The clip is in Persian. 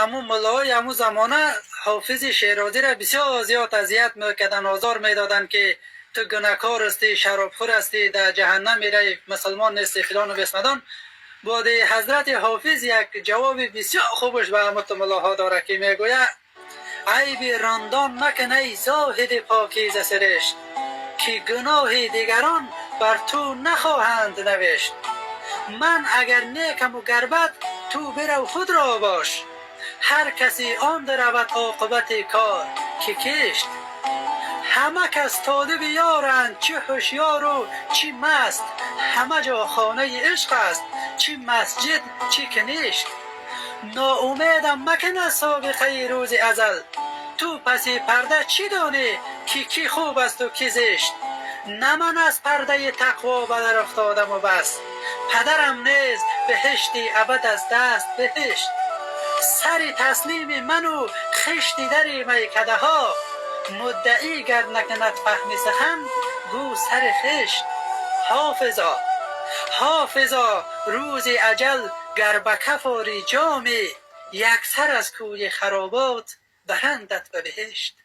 امو ملای امو زمانه حافظ شیرازی را بسیار زیاد اذیت میکردن، آزار میدادن که تو گناهکار هستی، شرابخور هستی، در جهنم میری، مسلمان نیستی، فلان و بسمدان. بعد حضرت حافظ یک جواب بسیار خوبش به امت ملاها داره که میگوید عیب راندان مکن ای زاهد پاکیزه سرشت، که گناه دیگران بر تو نخواهند نوشت. من اگر نیکم و گربت تو برو خود را باش، هر کسی آن درود عاقبت کار که کشت. همه کس طالب یارند، چه هوشیار و چه مست، همه جا خانه عشق است، چه مسجد چه کنشت. ناامیدم مکن از سابقه روز ازل، تو پس پرده چی دانی که کی خوب است و کی زشت. نه من از پرده تقوا به در افتادم و بس، پدرم نیز بهشتی ابد از دست بهشت. سر تسلیم من و خشتی در میکده ها، مدعی گر نکند فهم سخن گو سر خشت. حافظا حافظا روز اجل گر به کف آری جامی، یک سر از کوی خرابات برندت به بهشت.